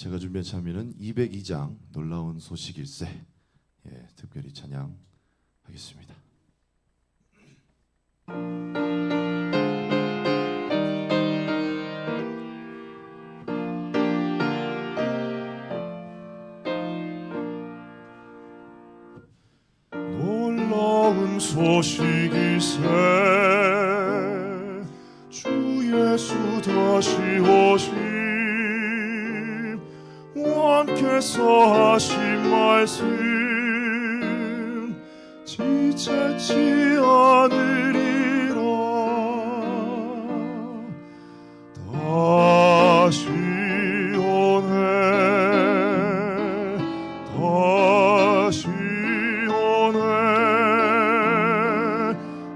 제가 준비한 찬미는 202장 놀라운 소식일세, 특별히 찬양하겠습니다. 놀라운 소식일세, 주 예수 다시 오심, 왕께서 하신 말씀 지체치 않으리라. 다시 오네, 다시 오네,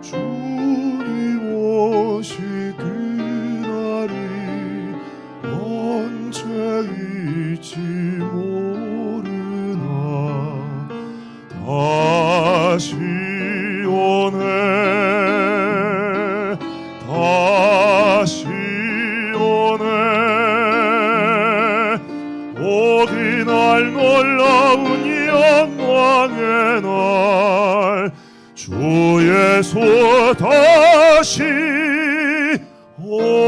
주님 오실 그날이 언제일지 모르나. 다시 오네, 다시 오네, 오기 날 놀라운 영광의 날, 주 예수 다시 오네.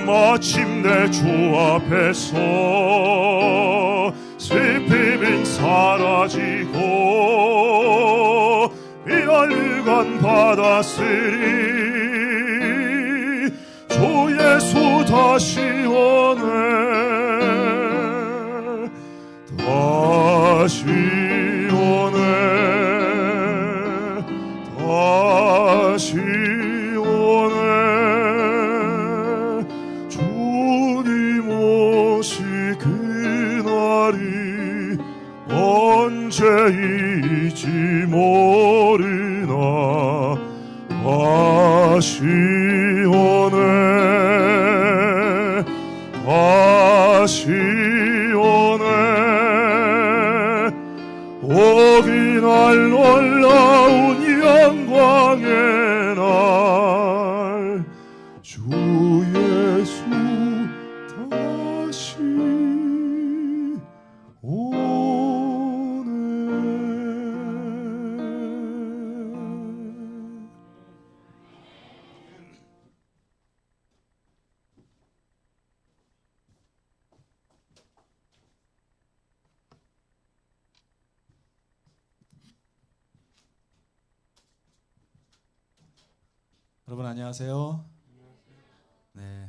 마침내 주 앞에서 슬픔은 사라지고 미안류간 받았으리. 주 예수 다시 오네, 다시 오네, 다시 오네, 주님 오실 그날이 언제일지 모르나. 다시 오네, 다시 오네, 오기 날 놀라운 영광의 날, 주 예수 다시 오네. 여러분 안녕하세요. 네,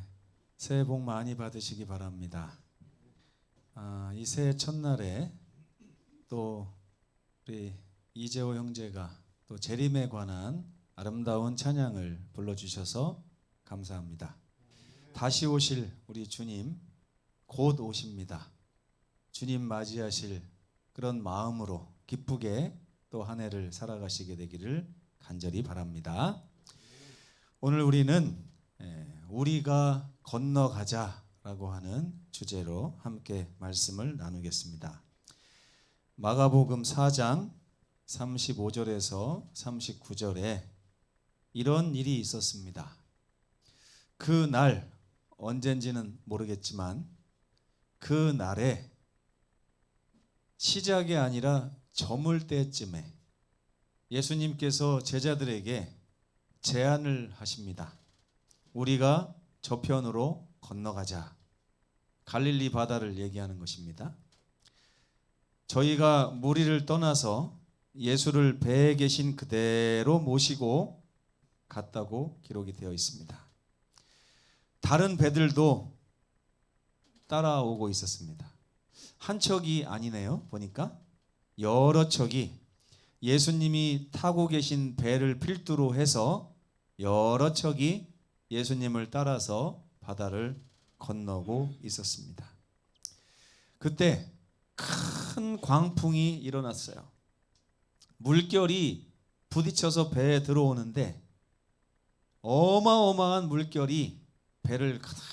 새해 복 많이 받으시기 바랍니다. 이 새해 첫날에 또 우리 이재호 형제가 또 재림에 관한 아름다운 찬양을 불러주셔서 감사합니다. 다시 오실 우리 주님 곧 오십니다. 주님 맞이하실 그런 마음으로 기쁘게 또 한 해를 살아가시게 되기를 간절히 바랍니다. 오늘 우리는 우리가 건너가자라고 하는 주제로 함께 말씀을 나누겠습니다. 마가복음 4장 35절에서 39절에 이런 일이 있었습니다. 그 날, 언젠지는 모르겠지만 그 날에 시작이 아니라 저물 때쯤에 예수님께서 제자들에게 제안을 하십니다. 우리가 저편으로 건너가자. 갈릴리 바다를 얘기하는 것입니다. 저희가 무리를 떠나서 예수를 배에 계신 그대로 모시고 갔다고 기록이 되어 있습니다. 다른 배들도 따라오고 있었습니다. 한 척이 아니네요. 보니까 여러 척이 예수님이 타고 계신 배를 필두로 해서 여러 척이 예수님을 따라서 바다를 건너고 있었습니다. 그때 큰 광풍이 일어났어요. 물결이 부딪혀서 배에 들어오는데 어마어마한 물결이 배를 가득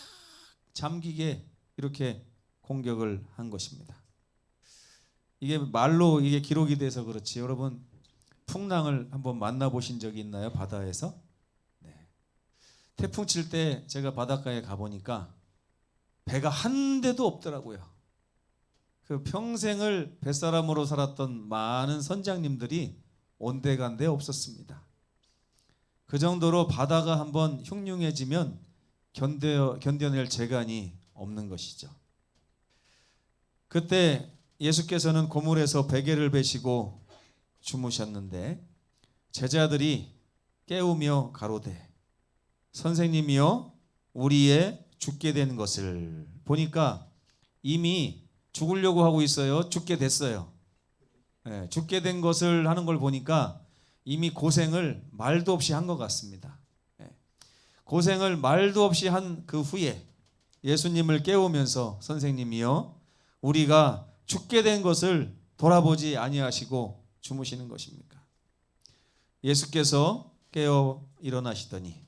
잠기게 이렇게 공격을 한 것입니다. 이게 말로 이게 기록이 돼서 그렇지 여러분 풍랑을 한번 만나보신 적이 있나요? 바다에서? 네. 태풍 칠 때 제가 바닷가에 가보니까 배가 한 대도 없더라고요. 그 평생을 뱃사람으로 살았던 많은 선장님들이 온데간데 없었습니다. 그 정도로 바다가 한번 흉흉해지면 견뎌낼 재간이 없는 것이죠. 그때 예수께서는 고물에서 베개를 베시고 주무셨는데 제자들이 깨우며 가로되 선생님이여 우리의 죽게 된 것을 보니까 이미 죽으려고 하고 있어요. 죽게 됐어요. 네, 죽게 된 것을 하는 걸 보니까 이미 고생을 말도 없이 한 것 같습니다. 네, 고생을 말도 없이 한 그 후에 예수님을 깨우면서 선생님이여 우리가 죽게 된 것을 돌아보지 아니하시고 주무시는 것입니까? 예수께서 깨어 일어나시더니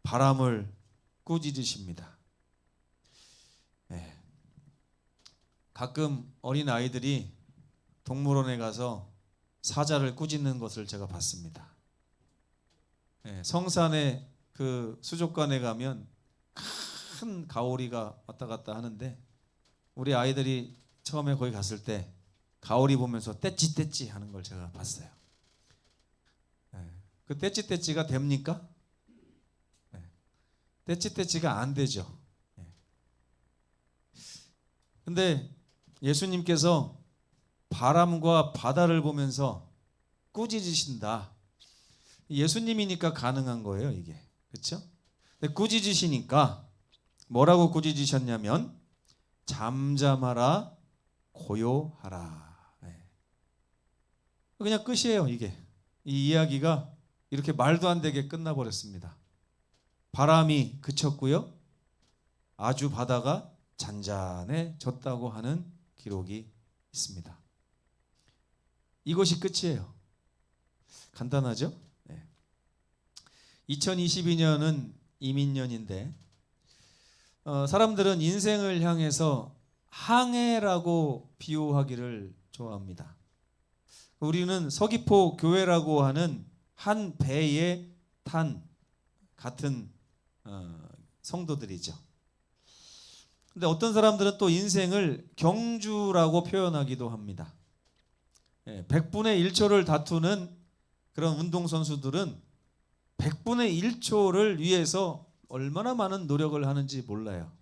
바람을 꾸짖으십니다. 네. 가끔 어린 아이들이 동물원에 가서 사자를 꾸짖는 것을 제가 봤습니다. 네. 성산의 그 수족관에 가면 큰 가오리가 왔다 갔다 하는데 우리 아이들이 처음에 거기 갔을 때 가오리 보면서 떼찌떼찌 하는 걸 제가 봤어요. 네. 그 떼찌떼찌가 됩니까? 네. 떼찌떼찌가 안 되죠. 네. 근데 예수님께서 바람과 바다를 보면서 꾸짖으신다. 예수님이니까 가능한 거예요, 이게. 그렇죠? 근데 꾸짖으시니까 뭐라고 꾸짖으셨냐면 잠잠하라 고요하라. 네. 그냥 끝이에요. 이게 이 이야기가 이렇게 말도 안 되게 끝나버렸습니다. 바람이 그쳤고요. 아주 바다가 잔잔해졌다고 하는 기록이 있습니다. 이것이 끝이에요. 간단하죠? 네. 2022년은 이민년인데 사람들은 인생을 향해서 항해라고 비유하기를 좋아합니다. 우리는 서귀포 교회라고 하는 한 배에 탄 같은 성도들이죠. 근데 어떤 사람들은 또 인생을 경주라고 표현하기도 합니다. 100분의 1초를 다투는 그런 운동선수들은 100분의 1초를 위해서 얼마나 많은 노력을 하는지 몰라요.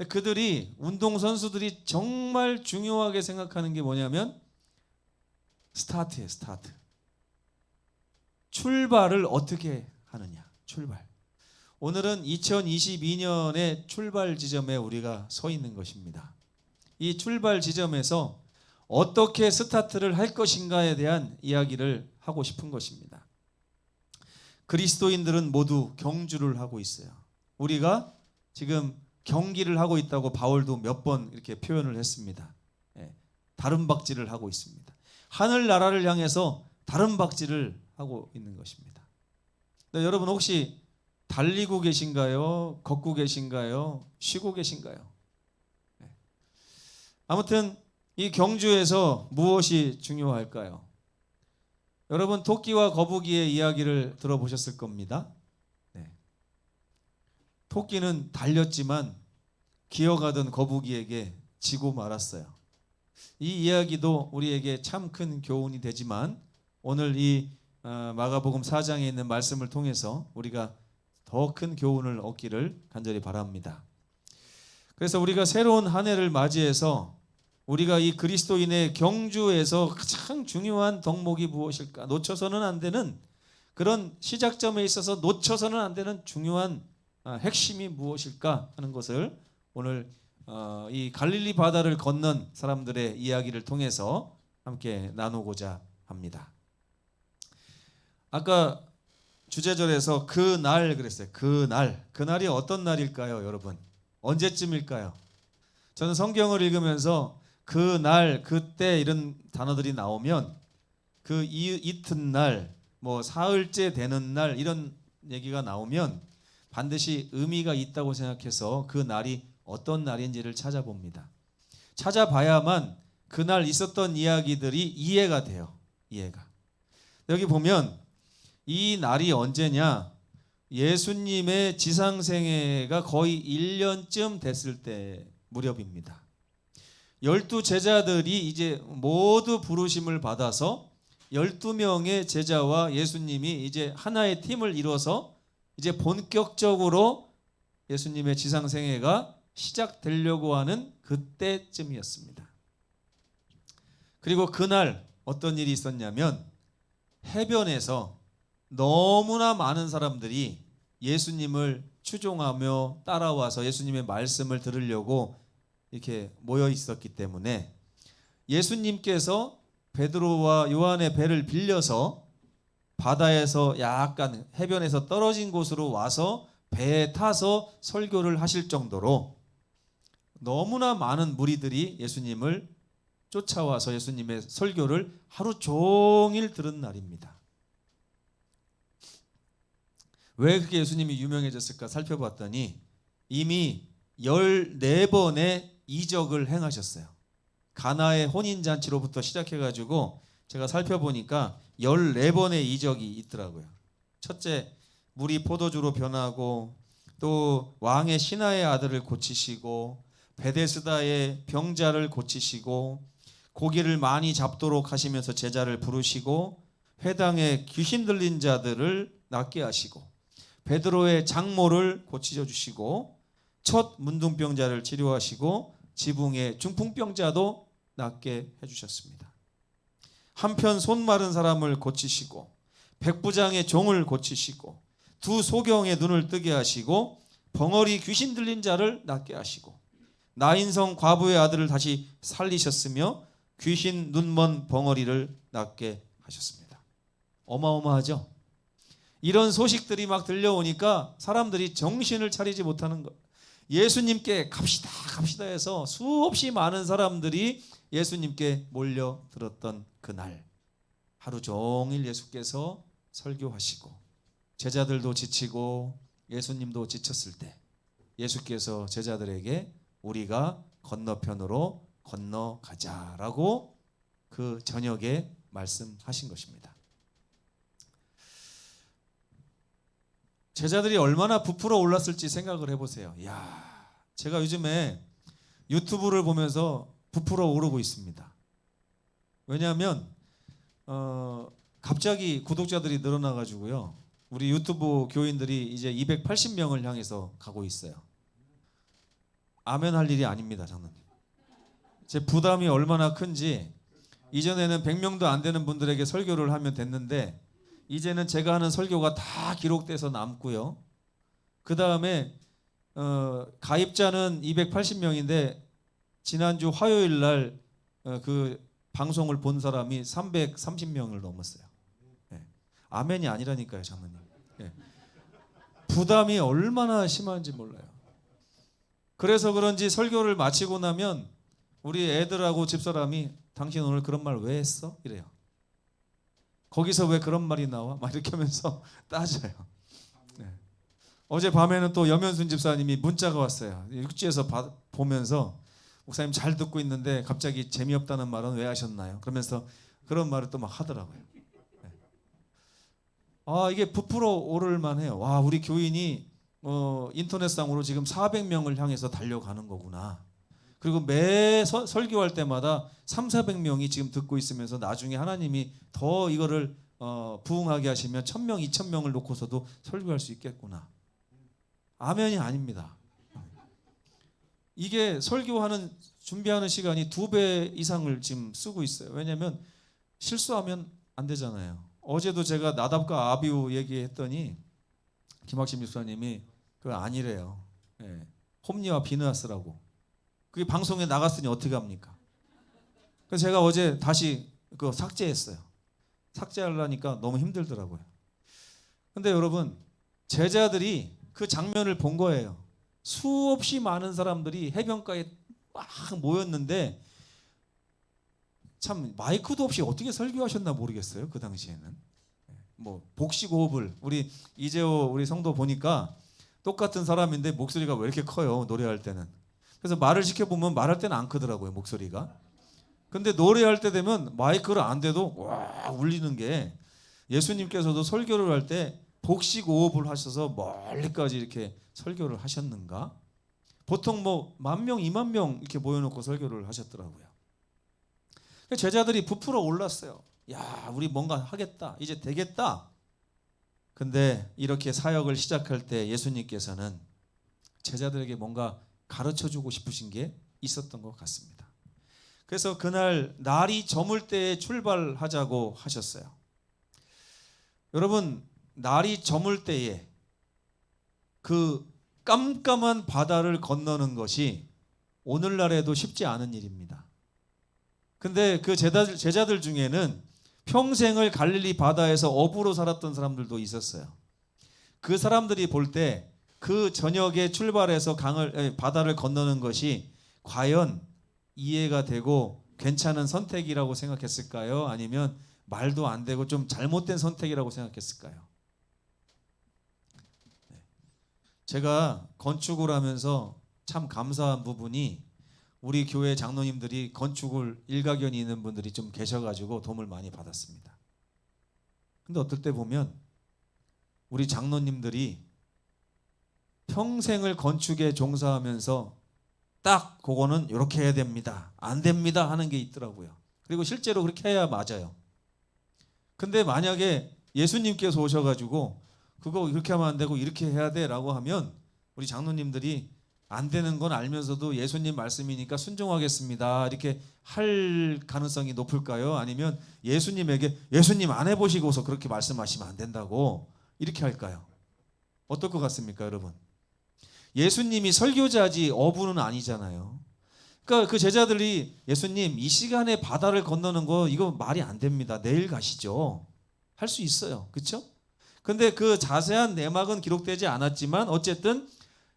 그들이 운동선수들이 정말 중요하게 생각하는 게 뭐냐면 스타트예요. 스타트. 출발을 어떻게 하느냐. 출발. 오늘은 2022년의 출발 지점에 우리가 서 있는 것입니다. 이 출발 지점에서 어떻게 스타트를 할 것인가에 대한 이야기를 하고 싶은 것입니다. 그리스도인들은 모두 경주를 하고 있어요. 우리가 지금 경기를 하고 있다고 바울도 몇 번 이렇게 표현을 했습니다. 다름박질을 하고 있습니다. 하늘나라를 향해서 다름박질을 하고 있는 것입니다. 여러분 혹시 달리고 계신가요? 걷고 계신가요? 쉬고 계신가요? 아무튼 이 경주에서 무엇이 중요할까요? 여러분 토끼와 거북이의 이야기를 들어보셨을 겁니다. 토끼는 달렸지만 기어가던 거북이에게 지고 말았어요. 이 이야기도 우리에게 참 큰 교훈이 되지만 오늘 이 마가복음 4장에 있는 말씀을 통해서 우리가 더 큰 교훈을 얻기를 간절히 바랍니다. 그래서 우리가 새로운 한 해를 맞이해서 우리가 이 그리스도인의 경주에서 가장 중요한 덕목이 무엇일까? 놓쳐서는 안 되는 그런 시작점에 있어서 놓쳐서는 안 되는 중요한 핵심이 무엇일까 하는 것을 오늘 이 갈릴리 바다를 건넌 사람들의 이야기를 통해서 함께 나누고자 합니다. 아까 주제절에서 그날 그랬어요. 그날이 어떤 날일까요, 여러분? 언제쯤일까요? 저는 성경을 읽으면서 그날, 그때 이런 단어들이 나오면 그 이튿날, 뭐 사흘째 되는 날 이런 얘기가 나오면 반드시 의미가 있다고 생각해서 그 날이 어떤 날인지를 찾아봅니다. 찾아봐야만 그날 있었던 이야기들이 이해가 돼요. 이해가. 여기 보면 이 날이 언제냐? 예수님의 지상생애가 거의 1년쯤 됐을 때 무렵입니다. 12 제자들이 이제 모두 부르심을 받아서 12명의 제자와 예수님이 이제 하나의 팀을 이뤄서 이제 본격적으로 예수님의 지상생애가 시작되려고 하는 그때쯤이었습니다. 그리고 그날 어떤 일이 있었냐면 해변에서 너무나 많은 사람들이 예수님을 추종하며 따라와서 예수님의 말씀을 들으려고 이렇게 모여 있었기 때문에 예수님께서 베드로와 요한의 배를 빌려서 바다에서 약간 해변에서 떨어진 곳으로 와서 배에 타서 설교를 하실 정도로 너무나 많은 무리들이 예수님을 쫓아와서 예수님의 설교를 하루 종일 들은 날입니다. 왜 그렇게 예수님이 유명해졌을까 살펴봤더니 이미 14번의 이적을 행하셨어요. 가나의 혼인잔치로부터 시작해가지고 제가 살펴보니까 14번의 이적이 있더라고요. 첫째, 물이 포도주로 변하고, 또 왕의 신하의 아들을 고치시고, 베데스다의 병자를 고치시고, 고기를 많이 잡도록 하시면서 제자를 부르시고, 회당에 귀신 들린 자들을 낫게 하시고, 베드로의 장모를 고치셔 주시고, 첫 문둥병자를 치료하시고, 지붕의 중풍병자도 낫게 해주셨습니다. 한편 손 마른 사람을 고치시고, 백부장의 종을 고치시고, 두 소경의 눈을 뜨게 하시고, 벙어리 귀신 들린 자를 낫게 하시고, 나인성 과부의 아들을 다시 살리셨으며 귀신 눈먼 벙어리를 낫게 하셨습니다. 어마어마하죠? 이런 소식들이 막 들려오니까 사람들이 정신을 차리지 못하는 것. 예수님께 갑시다 갑시다 해서 수없이 많은 사람들이 예수님께 몰려들었던 그날, 하루 종일 예수께서 설교하시고 제자들도 지치고 예수님도 지쳤을 때 예수께서 제자들에게 우리가 건너편으로 건너가자라고 그 저녁에 말씀하신 것입니다. 제자들이 얼마나 부풀어 올랐을지 생각을 해보세요. 이야, 제가 요즘에 유튜브를 보면서 부풀어 오르고 있습니다. 왜냐하면 갑자기 구독자들이 늘어나가지고요, 우리 유튜브 교인들이 이제 280명을 향해서 가고 있어요. 아멘 할 일이 아닙니다, 장로님. 제 부담이 얼마나 큰지, 이전에는 100명도 안 되는 분들에게 설교를 하면 됐는데 이제는 제가 하는 설교가 다 기록돼서 남고요. 그 다음에 가입자는 280명인데 지난주 화요일 날 그 방송을 본 사람이 330명을 넘었어요. 네. 아멘이 아니라니까요, 장로님. 네. 부담이 얼마나 심한지 몰라요. 그래서 그런지 설교를 마치고 나면 우리 애들하고 집사람이 당신 오늘 그런 말 왜 했어? 이래요. 거기서 왜 그런 말이 나와? 막 이렇게 하면서 따져요. 네. 어제 밤에는 또 염현순 집사님이 문자가 왔어요. 육지에서 보면서 목사님 잘 듣고 있는데 갑자기 재미없다는 말은 왜 하셨나요? 그러면서 그런 말을 또 막 하더라고요. 네. 아, 이게 부풀어 오를 만해요. 와, 우리 교인이 인터넷상으로 지금 400명을 향해서 달려가는 거구나. 그리고 매 설교할 때마다 300~400명이 지금 듣고 있으면서 나중에 하나님이 더 이거를 부흥하게 하시면 1000명, 2000명을 놓고서도 설교할 수 있겠구나. 아멘이 아닙니다. 이게 설교하는 준비하는 시간이 2배 이상을 지금 쓰고 있어요. 왜냐하면 실수하면 안 되잖아요. 어제도 제가 나답과 아비우 얘기했더니 김학심 집사님이 그거 아니래요. 네. 홈리와 비느하스라고. 그게 방송에 나갔으니 어떻게 합니까? 그래서 제가 어제 다시 그거 삭제했어요. 삭제하려니까 너무 힘들더라고요. 근데 여러분, 제자들이 그 장면을 본 거예요. 수없이 많은 사람들이 해변가에 막 모였는데 참 마이크도 없이 어떻게 설교하셨나 모르겠어요. 그 당시에는. 뭐 복식호흡을, 우리 이재호 우리 성도 보니까 똑같은 사람인데 목소리가 왜 이렇게 커요, 노래할 때는. 그래서 말을 시켜보면 말할 때는 안 크더라고요, 목소리가. 근데 노래할 때 되면 마이크를 안 대도 와 울리는 게, 예수님께서도 설교를 할 때 복식호흡을 하셔서 멀리까지 이렇게 설교를 하셨는가? 보통 뭐 10,000명, 20,000명 이렇게 모여놓고 설교를 하셨더라고요. 제자들이 부풀어 올랐어요. 야, 우리 뭔가 하겠다. 이제 되겠다. 근데 이렇게 사역을 시작할 때 예수님께서는 제자들에게 뭔가 가르쳐주고 싶으신 게 있었던 것 같습니다. 그래서 그날 날이 저물 때에 출발하자고 하셨어요. 여러분, 날이 저물 때에 그 깜깜한 바다를 건너는 것이 오늘날에도 쉽지 않은 일입니다. 근데 그 제자들 중에는 평생을 갈릴리 바다에서 어부로 살았던 사람들도 있었어요. 그 사람들이 볼 때 그 저녁에 출발해서 바다를 건너는 것이 과연 이해가 되고 괜찮은 선택이라고 생각했을까요? 아니면 말도 안 되고 좀 잘못된 선택이라고 생각했을까요? 제가 건축을 하면서 참 감사한 부분이, 우리 교회 장로님들이 건축을 일가견이 있는 분들이 좀 계셔가지고 도움을 많이 받았습니다. 근데 어떨 때 보면 우리 장로님들이 평생을 건축에 종사하면서 딱 그거는 이렇게 해야 됩니다, 안 됩니다 하는 게 있더라고요. 그리고 실제로 그렇게 해야 맞아요. 근데 만약에 예수님께서 오셔가지고 그거 이렇게 하면 안 되고 이렇게 해야 돼 라고 하면 우리 장로님들이 안 되는 건 알면서도 예수님 말씀이니까 순종하겠습니다 이렇게 할 가능성이 높을까요? 아니면 예수님에게 예수님 안 해보시고서 그렇게 말씀하시면 안 된다고 이렇게 할까요? 어떨 것 같습니까, 여러분? 예수님이 설교자지 어부는 아니잖아요. 그러니까 그 제자들이 예수님 이 시간에 바다를 건너는 거 이거 말이 안 됩니다, 내일 가시죠, 할 수 있어요. 그렇죠? 근데 그 자세한 내막은 기록되지 않았지만 어쨌든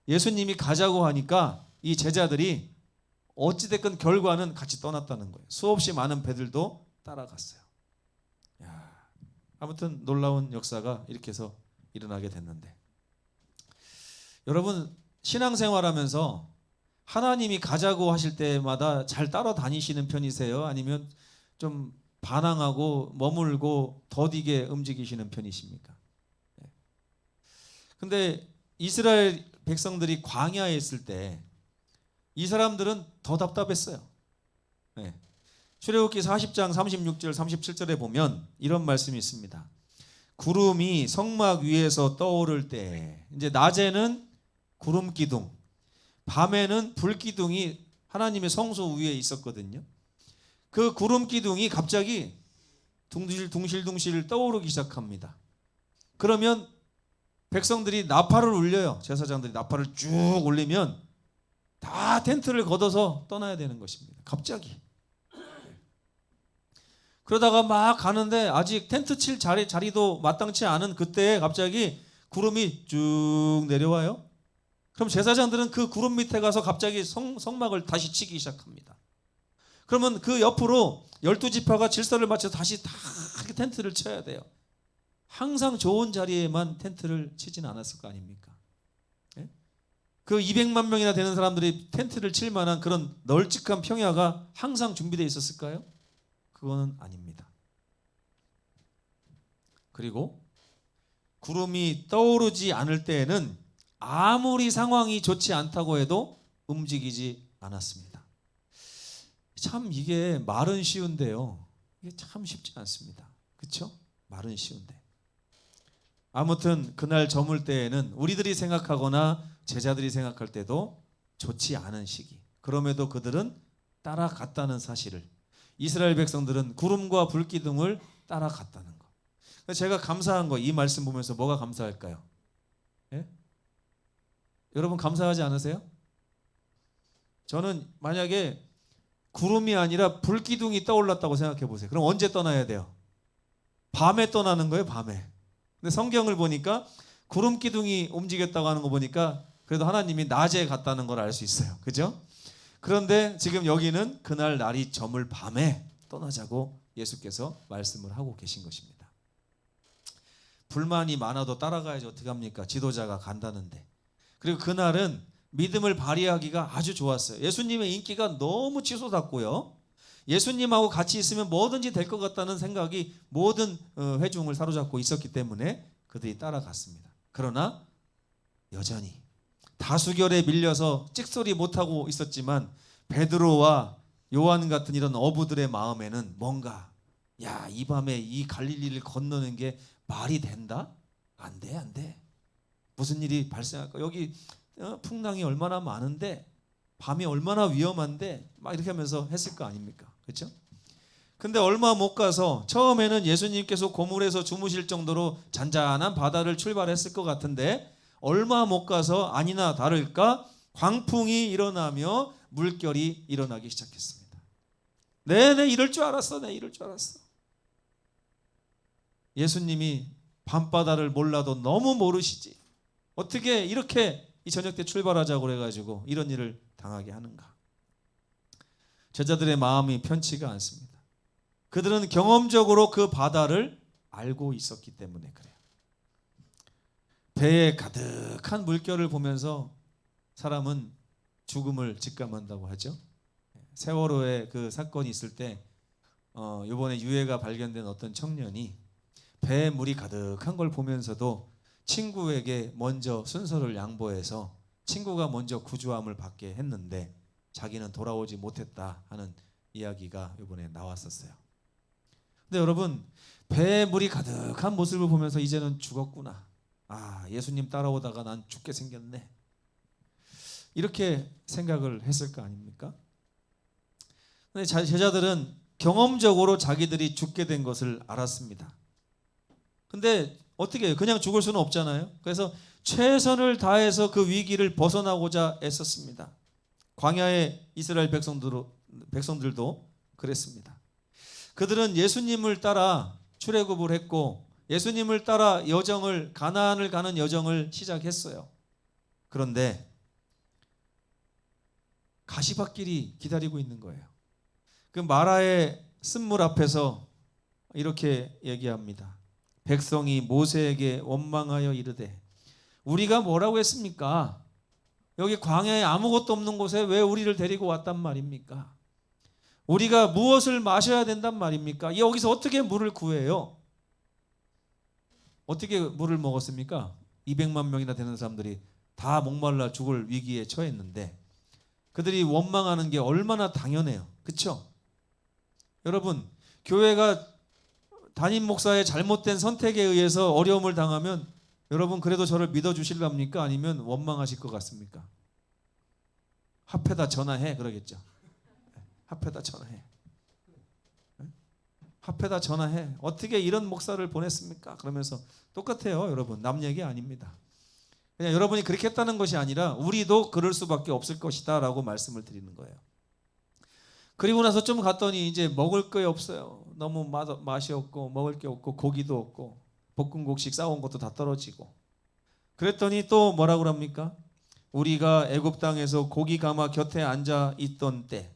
예수님이 가자고 하니까 이 제자들이 어찌됐건 결과는 같이 떠났다는 거예요. 수없이 많은 배들도 따라갔어요. 야, 아무튼 놀라운 역사가 이렇게 해서 일어나게 됐는데, 여러분 신앙생활하면서 하나님이 가자고 하실 때마다 잘 따라다니시는 편이세요? 아니면 좀 반항하고 머물고 더디게 움직이시는 편이십니까? 근데 이스라엘 백성들이 광야에 있을 때 이 사람들은 더 답답했어요. 출애굽기 40장 36절 37절에 보면 이런 말씀이 있습니다. 구름이 성막 위에서 떠오를 때, 이제 낮에는 구름 기둥, 밤에는 불 기둥이 하나님의 성소 위에 있었거든요. 그 구름 기둥이 갑자기 둥실둥실 떠오르기 시작합니다. 그러면 백성들이 나팔을 울려요. 제사장들이 나팔을 쭉 울리면 다 텐트를 걷어서 떠나야 되는 것입니다. 갑자기. 그러다가 막 가는데 아직 텐트 칠 자리도 마땅치 않은 그때에 갑자기 구름이 쭉 내려와요. 그럼 제사장들은 그 구름 밑에 가서 갑자기 성막을 다시 치기 시작합니다. 그러면 그 옆으로 12지파가 질서를 맞춰서 다시 다 텐트를 쳐야 돼요. 항상 좋은 자리에만 텐트를 치지는 않았을 거 아닙니까? 예? 그 200만 명이나 되는 사람들이 텐트를 칠 만한 그런 널찍한 평야가 항상 준비되어 있었을까요? 그거는 아닙니다. 그리고 구름이 떠오르지 않을 때에는 아무리 상황이 좋지 않다고 해도 움직이지 않았습니다. 참 이게 말은 쉬운데요, 이게 참 쉽지 않습니다. 그렇죠? 말은 쉬운데. 아무튼 그날 저물 때에는 우리들이 생각하거나 제자들이 생각할 때도 좋지 않은 시기, 그럼에도 그들은 따라갔다는 사실을, 이스라엘 백성들은 구름과 불기둥을 따라갔다는 거. 제가 감사한 거, 이 말씀 보면서 뭐가 감사할까요? 예? 여러분 감사하지 않으세요? 저는 만약에 구름이 아니라 불기둥이 떠올랐다고 생각해 보세요. 그럼 언제 떠나야 돼요? 밤에 떠나는 거예요, 밤에. 근데 성경을 보니까 구름 기둥이 움직였다고 하는 거 보니까 그래도 하나님이 낮에 갔다는 걸 알 수 있어요. 그죠? 그런데 지금 여기는 그날 날이 저물 밤에 떠나자고 예수께서 말씀을 하고 계신 것입니다. 불만이 많아도 따라가야지 어떡합니까? 지도자가 간다는데. 그리고 그날은 믿음을 발휘하기가 아주 좋았어요. 예수님의 인기가 너무 치솟았고요. 예수님하고 같이 있으면 뭐든지 될 것 같다는 생각이 모든 회중을 사로잡고 있었기 때문에 그들이 따라갔습니다. 그러나 여전히 다수결에 밀려서 찍소리 못하고 있었지만 베드로와 요한 같은 이런 어부들의 마음에는 뭔가 이 밤에 이 갈릴리를 건너는 게 말이 된다? 안 돼, 안 돼. 무슨 일이 발생할까? 여기 풍랑이 얼마나 많은데 밤이 얼마나 위험한데 막 이렇게 하면서 했을 거 아닙니까? 그렇죠? 근데 얼마 못 가서 처음에는 예수님께서 고물에서 주무실 정도로 잔잔한 바다를 출발했을 것 같은데 얼마 못 가서 아니나 다를까 광풍이 일어나며 물결이 일어나기 시작했습니다. 네, 이럴 줄 알았어. 네, 이럴 줄 알았어. 예수님이 밤바다를 몰라도 너무 모르시지. 어떻게 이렇게 이 저녁 때 출발하자고 그래가지고 이런 일을 당하게 하는가. 제자들의 마음이 편치가 않습니다. 그들은 경험적으로 그 바다를 알고 있었기 때문에 그래요. 배에 가득한 물결을 보면서 사람은 죽음을 직감한다고 하죠. 세월호의 그 사건이 있을 때 이번에 유해가 발견된 어떤 청년이 배에 물이 가득한 걸 보면서도 친구에게 먼저 순서를 양보해서 친구가 먼저 구조함을 받게 했는데 자기는 돌아오지 못했다 하는 이야기가 이번에 나왔었어요. 근데 여러분, 배에 물이 가득한 모습을 보면서 이제는 죽었구나. 예수님 따라오다가 난 죽게 생겼네. 이렇게 생각을 했을 거 아닙니까? 근데 제자들은 경험적으로 자기들이 죽게 된 것을 알았습니다. 근데 어떻게 해요? 그냥 죽을 수는 없잖아요. 그래서 최선을 다해서 그 위기를 벗어나고자 애썼습니다. 광야의 이스라엘 백성들도 그랬습니다. 그들은 예수님을 따라 출애굽을 했고 예수님을 따라 가나안을 가는 여정을 시작했어요. 그런데 가시밭길이 기다리고 있는 거예요. 그 마라의 쓴물 앞에서 이렇게 얘기합니다. 백성이 모세에게 원망하여 이르되 우리가 뭐라고 했습니까? 여기 광야에 아무것도 없는 곳에 왜 우리를 데리고 왔단 말입니까? 우리가 무엇을 마셔야 된단 말입니까? 여기서 어떻게 물을 구해요? 어떻게 물을 먹었습니까? 200만 명이나 되는 사람들이 다 목말라 죽을 위기에 처했는데 그들이 원망하는 게 얼마나 당연해요. 그렇죠? 여러분, 교회가 담임 목사의 잘못된 선택에 의해서 어려움을 당하면 여러분 그래도 저를 믿어주실랍니까? 아니면 원망하실 것 같습니까? 합해다 전화해 그러겠죠. 합해다 전화해. 합해다 전화해. 어떻게 이런 목사를 보냈습니까? 그러면서 똑같아요. 여러분, 남 얘기 아닙니다. 그냥 여러분이 그렇게 했다는 것이 아니라 우리도 그럴 수밖에 없을 것이다 라고 말씀을 드리는 거예요. 그리고 나서 좀 갔더니 이제 먹을 게 없어요. 너무 맛이 없고 먹을 게 없고 고기도 없고 볶음국식 싸온 것도 다 떨어지고. 그랬더니 또 뭐라고 합니까? 우리가 애굽 땅에서 고기 가마 곁에 앉아 있던 때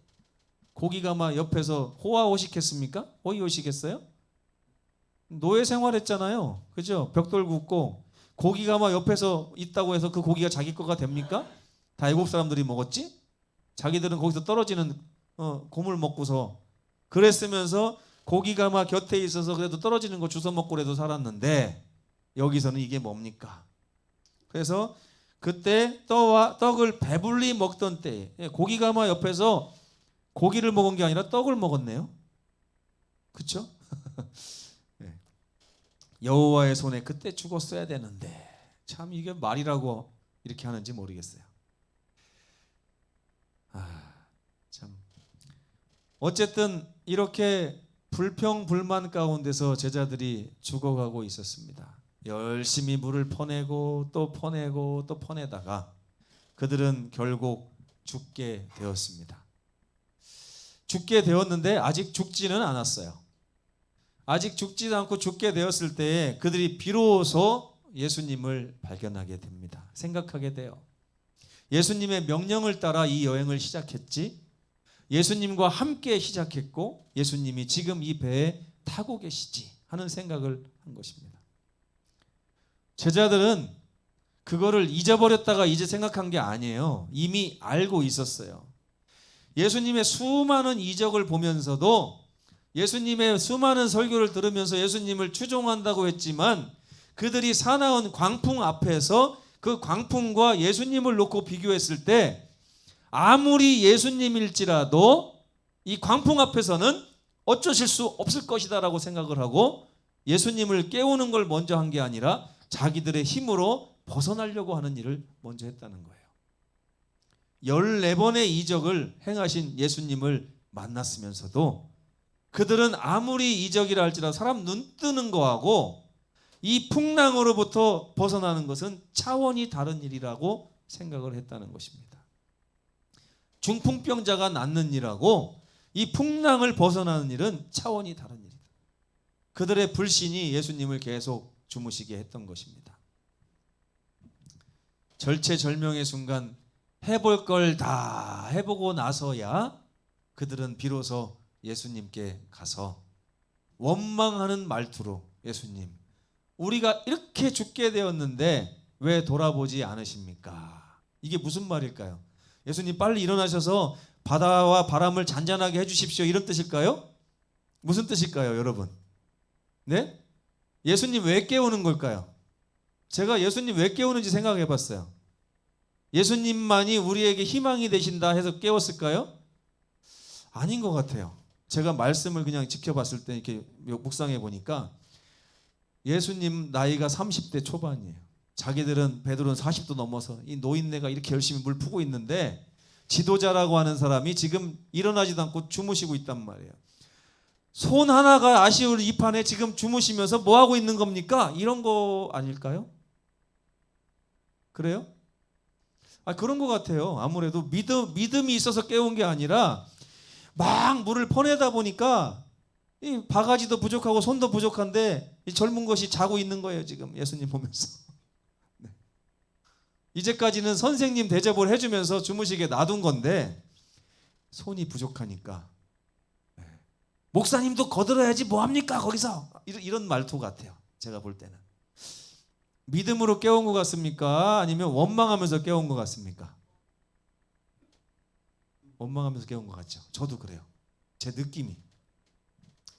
고기 가마 옆에서 호화호식했습니까? 호의호식했어요? 노예 생활했잖아요. 그죠? 벽돌 굽고 고기 가마 옆에서 있다고 해서 그 고기가 자기 거가 됩니까? 다 애굽 사람들이 먹었지? 자기들은 거기서 떨어지는 고물 먹고서 그랬으면서 고기 가마 곁에 있어서 그래도 떨어지는 거 주워 먹고라도 살았는데 여기서는 이게 뭡니까? 그래서 그때 떡을 배불리 먹던 때에 고기 가마 옆에서 고기를 먹은 게 아니라 떡을 먹었네요. 그렇죠? 여호와의 손에 그때 죽었어야 되는데 참 이게 말이라고 이렇게 하는지 모르겠어요. 참 어쨌든 이렇게 불평불만 가운데서 제자들이 죽어가고 있었습니다. 열심히 물을 퍼내고 또 퍼내고 또 퍼내다가 그들은 결국 죽게 되었습니다. 죽게 되었는데 아직 죽지는 않았어요. 아직 죽지도 않고 죽게 되었을 때에 그들이 비로소 예수님을 발견하게 됩니다. 생각하게 돼요. 예수님의 명령을 따라 이 여행을 시작했지, 예수님과 함께 시작했고 예수님이 지금 이 배에 타고 계시지 하는 생각을 한 것입니다. 제자들은 그거를 잊어버렸다가 이제 생각한 게 아니에요. 이미 알고 있었어요. 예수님의 수많은 이적을 보면서도, 예수님의 수많은 설교를 들으면서 예수님을 추종한다고 했지만, 그들이 사나운 광풍 앞에서 그 광풍과 예수님을 놓고 비교했을 때 아무리 예수님일지라도 이 광풍 앞에서는 어쩌실 수 없을 것이다라고 생각을 하고 예수님을 깨우는 걸 먼저 한 게 아니라 자기들의 힘으로 벗어나려고 하는 일을 먼저 했다는 거예요. 14번의 이적을 행하신 예수님을 만났으면서도 그들은 아무리 이적이라 할지라도 사람 눈 뜨는 거하고 이 풍랑으로부터 벗어나는 것은 차원이 다른 일이라고 생각을 했다는 것입니다. 중풍병자가 낫는 일하고 이 풍랑을 벗어나는 일은 차원이 다른 일이다. 그들의 불신이 예수님을 계속 주무시게 했던 것입니다. 절체절명의 순간 해볼 걸 다 해보고 나서야 그들은 비로소 예수님께 가서 원망하는 말투로, 예수님, 우리가 이렇게 죽게 되었는데 왜 돌아보지 않으십니까? 이게 무슨 말일까요? 예수님 빨리 일어나셔서 바다와 바람을 잔잔하게 해주십시오, 이런 뜻일까요? 무슨 뜻일까요, 여러분? 네? 예수님 왜 깨우는 걸까요? 제가 예수님 왜 깨우는지 생각해 봤어요. 예수님만이 우리에게 희망이 되신다 해서 깨웠을까요? 아닌 것 같아요. 제가 말씀을 그냥 지켜봤을 때 이렇게 묵상해 보니까 예수님 나이가 30대 초반이에요. 자기들은, 베드로는 40도 넘어서 이 노인네가 이렇게 열심히 물 푸고 있는데 지도자라고 하는 사람이 지금 일어나지도 않고 주무시고 있단 말이에요. 손 하나가 아쉬울 이 판에 지금 주무시면서 뭐 하고 있는 겁니까? 이런 거 아닐까요? 그래요? 그런 것 같아요. 아무래도 믿음이 있어서 깨운 게 아니라 막 물을 퍼내다 보니까 이 바가지도 부족하고 손도 부족한데 이 젊은 것이 자고 있는 거예요, 지금 예수님 보면서. 네. 이제까지는 선생님 대접을 해주면서 주무시게 놔둔 건데 손이 부족하니까, 네. 목사님도 거들어야지 뭐합니까 거기서, 이런 말투 같아요, 제가 볼 때는. 믿음으로 깨운 것 같습니까? 아니면 원망하면서 깨운 것 같습니까? 원망하면서 깨운 것 같죠. 저도 그래요. 제 느낌이.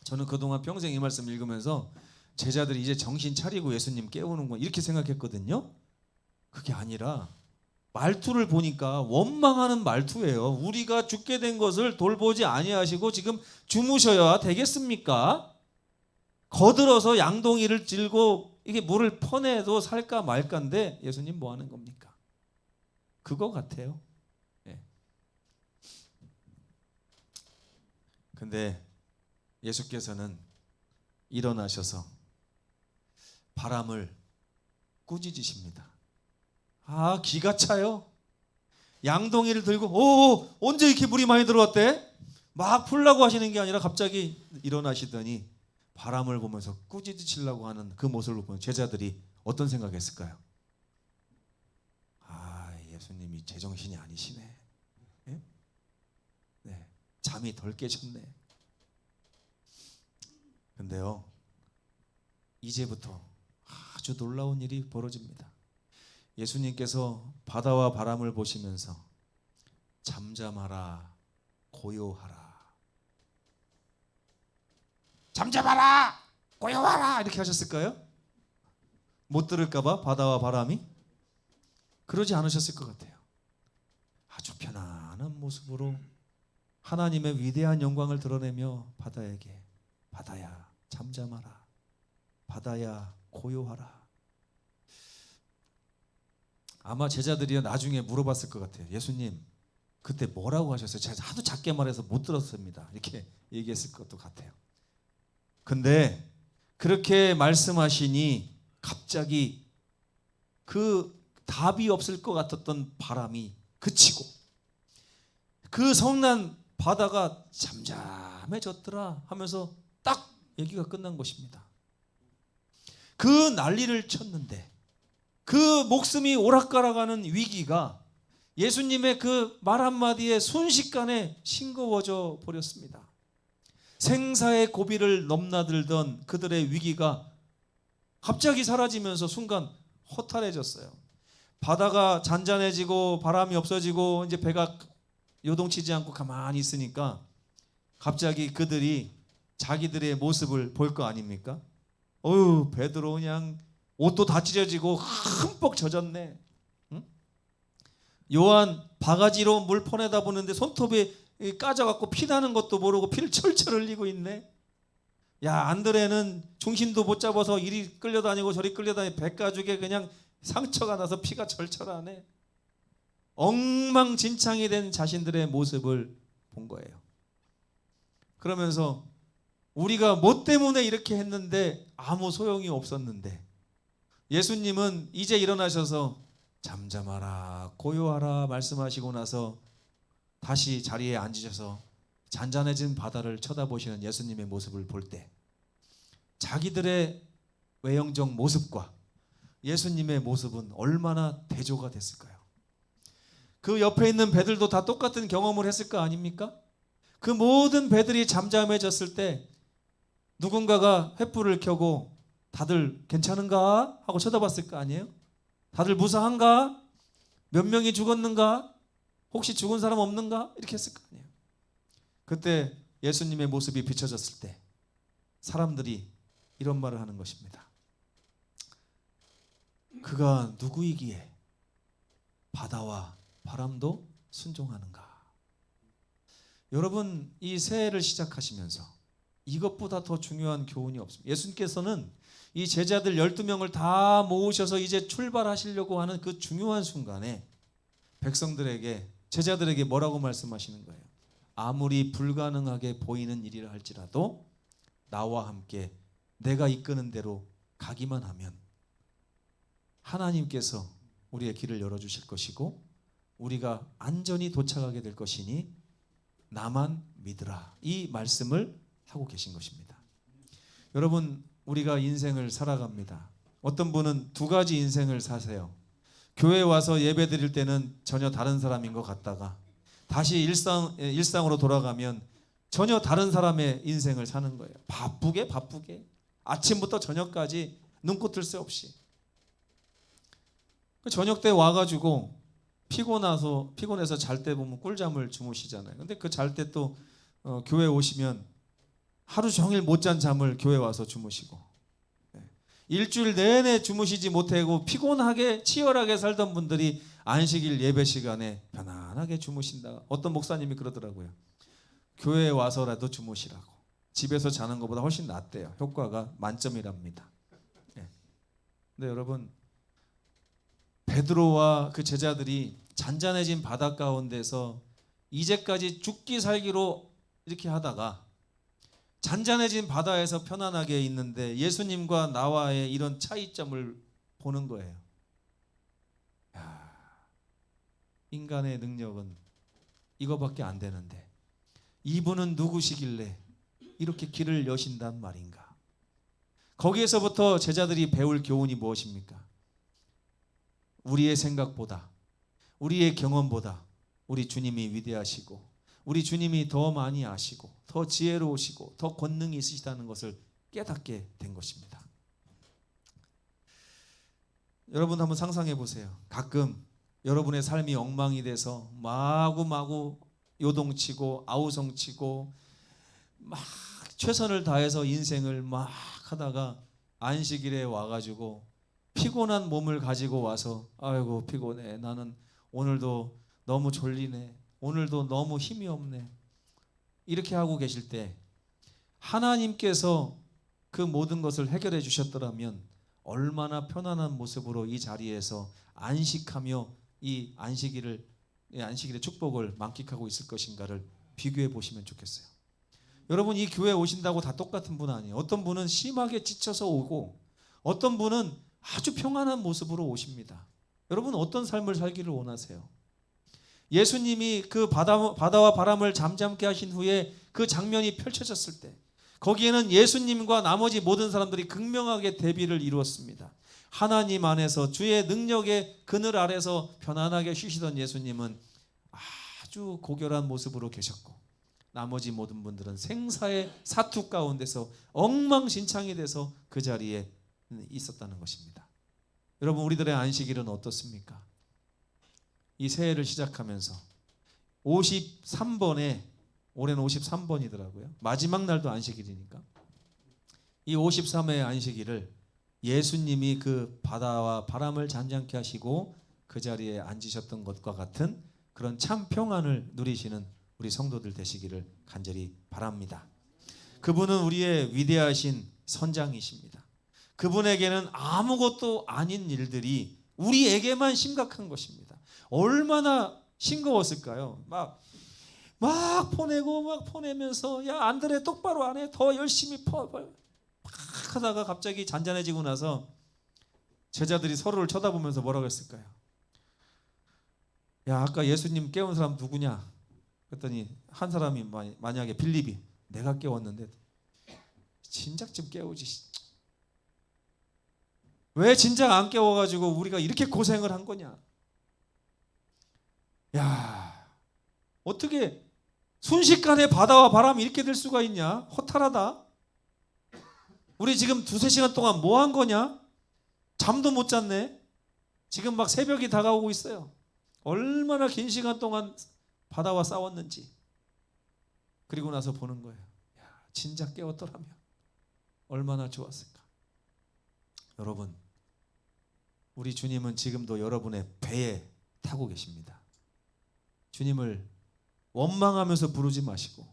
저는 그동안 평생 이 말씀 읽으면서 제자들이 이제 정신 차리고 예수님 깨우는 건 이렇게 생각했거든요. 그게 아니라 말투를 보니까 원망하는 말투예요. 우리가 죽게 된 것을 돌보지 아니하시고 지금 주무셔야 되겠습니까? 거들어서 양동이를 들고 이게 물을 퍼내도 살까 말까인데 예수님 뭐 하는 겁니까? 그거 같아요. 예. 근데 예수께서는 일어나셔서 바람을 꾸짖으십니다. 기가 차요. 양동이를 들고 언제 이렇게 물이 많이 들어왔대? 막 풀라고 하시는 게 아니라 갑자기 일어나시더니 바람을 보면서 꾸짖으시려고 하는 그 모습을 보면 제자들이 어떤 생각했을까요? 예수님이 제정신이 아니시네. 예? 네, 잠이 덜 깨셨네. 근데요, 이제부터 아주 놀라운 일이 벌어집니다. 예수님께서 바다와 바람을 보시면서 잠잠하라, 고요하라, 잠잠하라, 고요하라 이렇게 하셨을까요? 못 들을까봐 바다와 바람이? 그러지 않으셨을 것 같아요. 아주 편안한 모습으로 하나님의 위대한 영광을 드러내며 바다에게, 바다야 잠잠하라, 바다야 고요하라. 아마 제자들이 나중에 물어봤을 것 같아요. 예수님 그때 뭐라고 하셨어요? 제가 하도 작게 말해서 못 들었습니다. 이렇게 얘기했을 것도 같아요. 근데 그렇게 말씀하시니 갑자기 그 답이 없을 것 같았던 바람이 그치고 그 성난 바다가 잠잠해졌더라 하면서 딱 얘기가 끝난 것입니다. 그 난리를 쳤는데 그 목숨이 오락가락하는 위기가 예수님의 그 말 한마디에 순식간에 싱거워져 버렸습니다. 생사의 고비를 넘나들던 그들의 위기가 갑자기 사라지면서 순간 허탈해졌어요. 바다가 잔잔해지고 바람이 없어지고 이제 배가 요동치지 않고 가만히 있으니까 갑자기 그들이 자기들의 모습을 볼 거 아닙니까? 어휴, 베드로 그냥 옷도 다 찢어지고 흠뻑 젖었네. 응? 요한 바가지로 물 퍼내다 보는데 손톱이 까져갖고 피나는 것도 모르고 피를 철철 흘리고 있네. 야, 안드레는 중심도 못 잡아서 이리 끌려다니고 저리 끌려다니고 백가죽에 그냥 상처가 나서 피가 절철하네. 엉망진창이 된 자신들의 모습을 본 거예요. 그러면서 우리가 뭐 때문에 이렇게 했는데 아무 소용이 없었는데 예수님은 이제 일어나셔서 잠잠하라 고요하라 말씀하시고 나서 다시 자리에 앉으셔서 잔잔해진 바다를 쳐다보시는 예수님의 모습을 볼 때 자기들의 외형적 모습과 예수님의 모습은 얼마나 대조가 됐을까요? 그 옆에 있는 배들도 다 똑같은 경험을 했을 거 아닙니까? 그 모든 배들이 잠잠해졌을 때 누군가가 횃불을 켜고 다들 괜찮은가 하고 쳐다봤을 거 아니에요? 다들 무사한가? 몇 명이 죽었는가? 혹시 죽은 사람 없는가? 이렇게 했을 거 아니에요. 그때 예수님의 모습이 비춰졌을 때 사람들이 이런 말을 하는 것입니다. 그가 누구이기에 바다와 바람도 순종하는가? 여러분, 이 새해를 시작하시면서 이것보다 더 중요한 교훈이 없습니다. 예수님께서는 이 제자들 12명을 다 모으셔서 이제 출발하시려고 하는 그 중요한 순간에 백성들에게, 제자들에게 뭐라고 말씀하시는 거예요? 아무리 불가능하게 보이는 일이라 할지라도 나와 함께 내가 이끄는 대로 가기만 하면 하나님께서 우리의 길을 열어주실 것이고 우리가 안전히 도착하게 될 것이니 나만 믿으라. 이 말씀을 하고 계신 것입니다. 여러분, 우리가 인생을 살아갑니다. 어떤 분은 두 가지 인생을 사세요. 교회에 와서 예배 드릴 때는 전혀 다른 사람인 것 같다가 다시 일상으로 돌아가면 전혀 다른 사람의 인생을 사는 거예요. 바쁘게 아침부터 저녁까지 눈코 뜰 새 없이. 저녁 때 와가지고 피곤해서 잘 때 보면 꿀잠을 주무시잖아요. 근데 그 잘 때 또 교회 오시면 하루 종일 못 잔 잠을 교회 와서 주무시고, 일주일 내내 주무시지 못하고 피곤하게 치열하게 살던 분들이 안식일 예배 시간에 편안하게 주무신다. 어떤 목사님이 그러더라고요. 교회에 와서라도 주무시라고. 집에서 자는 것보다 훨씬 낫대요. 효과가 만점이랍니다. 근데 여러분, 베드로와 그 제자들이 잔잔해진 바다 가운데서 이제까지 죽기 살기로 이렇게 하다가 잔잔해진 바다에서 편안하게 있는데 예수님과 나와의 이런 차이점을 보는 거예요. 야, 인간의 능력은 이거밖에 안 되는데 이분은 누구시길래 이렇게 길을 여신단 말인가? 거기에서부터 제자들이 배울 교훈이 무엇입니까? 우리의 생각보다, 우리의 경험보다 우리 주님이 위대하시고 우리 주님이 더 많이 아시고 더 지혜로우시고 더 권능이 있으시다는 것을 깨닫게 된 것입니다. 여러분 한번 상상해 보세요. 가끔 여러분의 삶이 엉망이 돼서 마구마구 요동치고 아우성치고 막 최선을 다해서 인생을 막 하다가 안식일에 와가지고 피곤한 몸을 가지고 와서 아이고 피곤해, 나는 오늘도 너무 졸리네, 오늘도 너무 힘이 없네, 이렇게 하고 계실 때 하나님께서 그 모든 것을 해결해 주셨더라면 얼마나 편안한 모습으로 이 자리에서 안식하며 이 안식일의 축복을 만끽하고 있을 것인가를 비교해 보시면 좋겠어요. 여러분, 이 교회에 오신다고 다 똑같은 분 아니에요. 어떤 분은 심하게 지쳐서 오고 어떤 분은 아주 평안한 모습으로 오십니다. 여러분, 어떤 삶을 살기를 원하세요? 예수님이 그 바다와 바람을 잠잠케 하신 후에 그 장면이 펼쳐졌을 때 거기에는 예수님과 나머지 모든 사람들이 극명하게 대비를 이루었습니다. 하나님 안에서 주의 능력의 그늘 아래서 편안하게 쉬시던 예수님은 아주 고결한 모습으로 계셨고 나머지 모든 분들은 생사의 사투 가운데서 엉망진창이 돼서 그 자리에 있었다는 것입니다. 여러분, 우리들의 안식일은 어떻습니까? 이 새해를 시작하면서 53번에 올해는 53번이더라고요. 마지막 날도 안식일이니까 이 53회의 안식일을 예수님이 그 바다와 바람을 잔잔케 하시고 그 자리에 앉으셨던 것과 같은 그런 참 평안을 누리시는 우리 성도들 되시기를 간절히 바랍니다. 그분은 우리의 위대하신 선장이십니다. 그분에게는 아무것도 아닌 일들이 우리에게만 심각한 것입니다. 얼마나 싱거웠을까요? 막 보내고 막 보내면서 야 안드레 똑바로 안 해. 더 열심히 막 하다가 갑자기 잔잔해지고 나서 제자들이 서로를 쳐다보면서 뭐라고 했을까요? 야 아까 예수님 깨운 사람 누구냐? 그랬더니 한 사람이 만약에 빌립이 내가 깨웠는데 진작 좀 깨우지. 왜 진작 안 깨워가지고 우리가 이렇게 고생을 한 거냐? 야 어떻게 순식간에 바다와 바람이 이렇게 될 수가 있냐? 허탈하다. 우리 지금 2-3시간 동안 뭐 한 거냐? 잠도 못 잤네. 지금 막 새벽이 다가오고 있어요. 얼마나 긴 시간 동안 바다와 싸웠는지. 그리고 나서 보는 거예요. 야, 진작 깨웠더라면 얼마나 좋았을까. 여러분, 우리 주님은 지금도 여러분의 배에 타고 계십니다. 주님을 원망하면서 부르지 마시고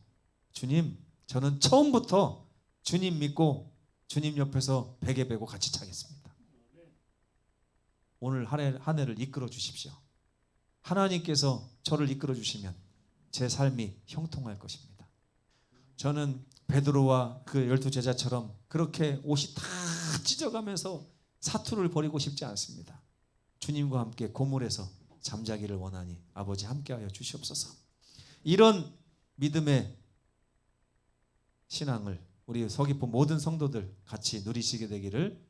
주님, 저는 처음부터 주님 믿고 주님 옆에서 베개 베고 같이 차겠습니다. 오늘 한 해를 이끌어 주십시오. 하나님께서 저를 이끌어 주시면 제 삶이 형통할 것입니다. 저는 베드로와 그 12 제자처럼 그렇게 옷이 다 찢어가면서 사투를 벌이고 싶지 않습니다. 주님과 함께 고물에서 잠자기를 원하니 아버지 함께하여 주시옵소서. 이런 믿음의 신앙을 우리 서귀포 모든 성도들 같이 누리시게 되기를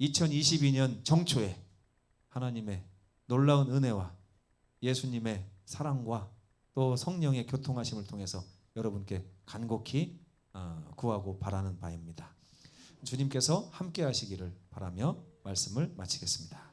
2022년 정초에 하나님의 놀라운 은혜와 예수님의 사랑과 또 성령의 교통하심을 통해서 여러분께 간곡히 구하고 바라는 바입니다. 주님께서 함께 하시기를 바라며 말씀을 마치겠습니다.